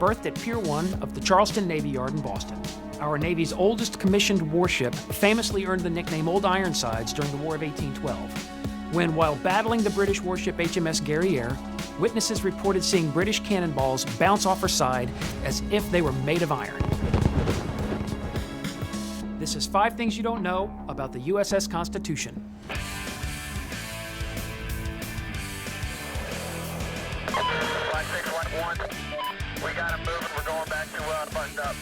berthed at Pier 1 of the Charleston Navy Yard in Boston. Our Navy's oldest commissioned warship famously earned the nickname Old Ironsides during the War of 1812, when, while battling the British warship HMS Guerriere, witnesses reported seeing British cannonballs bounce off her side as if they were made of iron. This is 5 things you don't know about the USS Constitution. We got him moving. We're going back to buttoned up.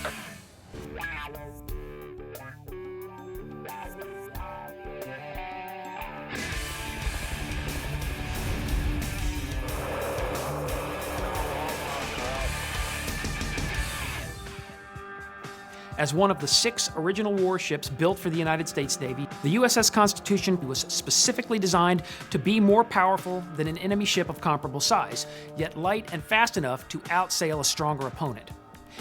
As one of the 6 original warships built for the United States Navy, the USS Constitution was specifically designed to be more powerful than an enemy ship of comparable size, yet light and fast enough to outsail a stronger opponent.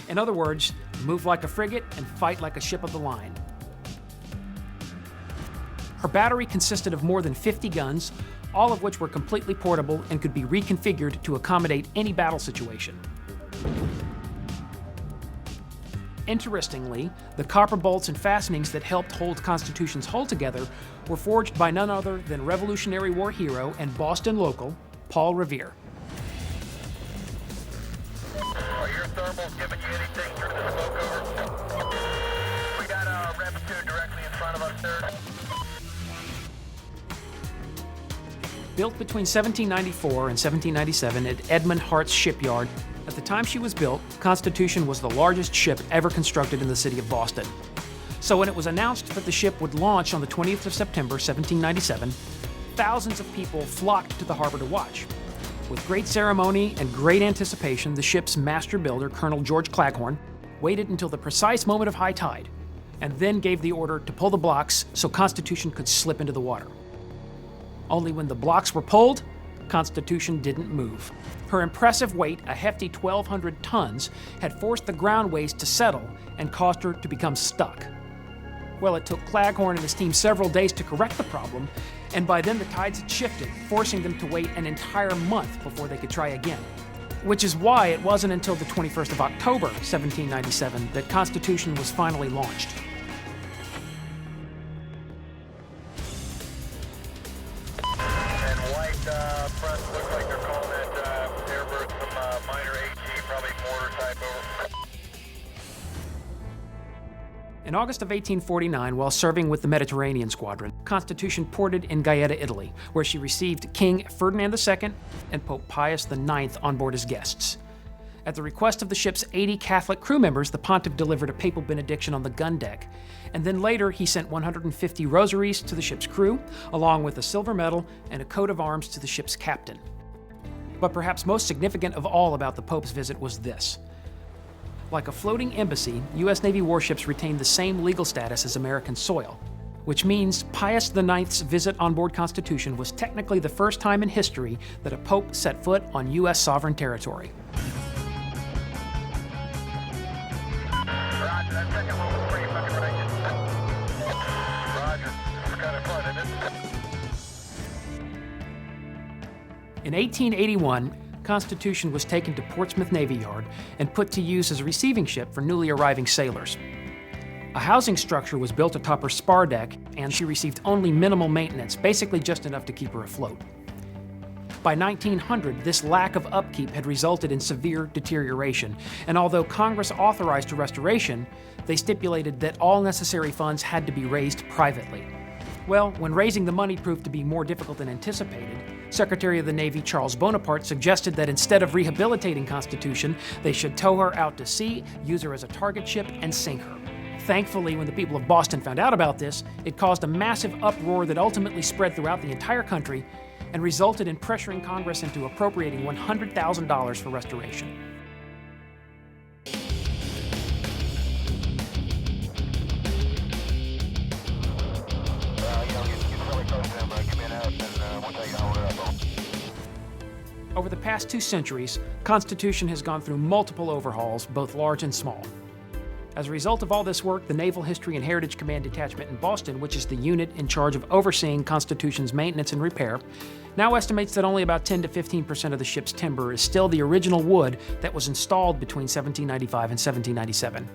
In other words, move like a frigate and fight like a ship of the line. Her battery consisted of more than 50 guns, all of which were completely portable and could be reconfigured to accommodate any battle situation. Interestingly, the copper bolts and fastenings that helped hold Constitution's hull together were forged by none other than Revolutionary War hero and Boston local, Paul Revere. Are your thermals giving you anything through the smoke over? We got a Rapitude directly in front of us, sir. Built between 1794 and 1797 at Edmund Hart's shipyard, at the time she was built, Constitution was the largest ship ever constructed in the city of Boston. So when it was announced that the ship would launch on the 20th of September, 1797, thousands of people flocked to the harbor to watch. With great ceremony and great anticipation, the ship's master builder, Colonel George Claghorn, waited until the precise moment of high tide, and then gave the order to pull the blocks so Constitution could slip into the water. Only when the blocks were pulled, Constitution didn't move. Her impressive weight, a hefty 1,200 tons, had forced the ground waves to settle and caused her to become stuck. Well, it took Claghorn and his team several days to correct the problem, and by then the tides had shifted, forcing them to wait an entire month before they could try again. Which is why it wasn't until the 21st of October, 1797, that Constitution was finally launched. Front looks like they're calling that airbird some minor AG, probably mortar type over. In August of 1849, while serving with the Mediterranean Squadron, Constitution ported in Gaeta, Italy, where she received King Ferdinand II and Pope Pius IX on board as guests. At the request of the ship's 80 Catholic crew members, the pontiff delivered a papal benediction on the gun deck, and then later he sent 150 rosaries to the ship's crew, along with a silver medal and a coat of arms to the ship's captain. But perhaps most significant of all about the Pope's visit was this. Like a floating embassy, U.S. Navy warships retained the same legal status as American soil, which means Pius IX's visit on board Constitution was technically the first time in history that a pope set foot on U.S. sovereign territory. Roger, that second one was pretty fucking righteous. Roger, it's kind of fun, isn't it? In 1881, Constitution was taken to Portsmouth Navy Yard and put to use as a receiving ship for newly arriving sailors. A housing structure was built atop her spar deck, and she received only minimal maintenance, basically just enough to keep her afloat. By 1900, this lack of upkeep had resulted in severe deterioration, and although Congress authorized her restoration, they stipulated that all necessary funds had to be raised privately. Well, when raising the money proved to be more difficult than anticipated, Secretary of the Navy Charles Bonaparte suggested that instead of rehabilitating Constitution, they should tow her out to sea, use her as a target ship, and sink her. Thankfully, when the people of Boston found out about this, it caused a massive uproar that ultimately spread throughout the entire country and resulted in pressuring Congress into appropriating $100,000 for restoration. Over the past 2 centuries, Constitution has gone through multiple overhauls, both large and small. As a result of all this work, the Naval History and Heritage Command Detachment in Boston, which is the unit in charge of overseeing Constitution's maintenance and repair, now estimates that only about 10 to 15% of the ship's timber is still the original wood that was installed between 1795 and 1797.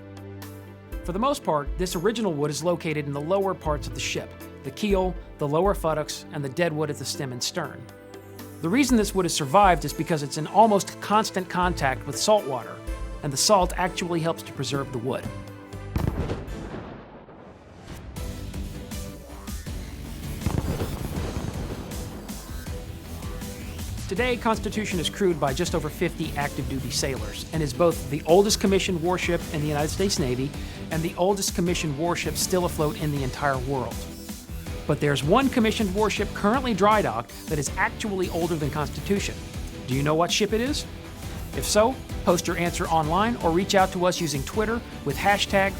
For the most part, this original wood is located in the lower parts of the ship, the keel, the lower futtocks, and the deadwood at the stem and stern. The reason this wood has survived is because it's in almost constant contact with salt water, and the salt actually helps to preserve the wood. Today, Constitution is crewed by just over 50 active-duty sailors and is both the oldest commissioned warship in the United States Navy and the oldest commissioned warship still afloat in the entire world. But there's one commissioned warship currently dry docked that is actually older than Constitution. Do you know what ship it is? If so, post your answer online or reach out to us using Twitter with hashtag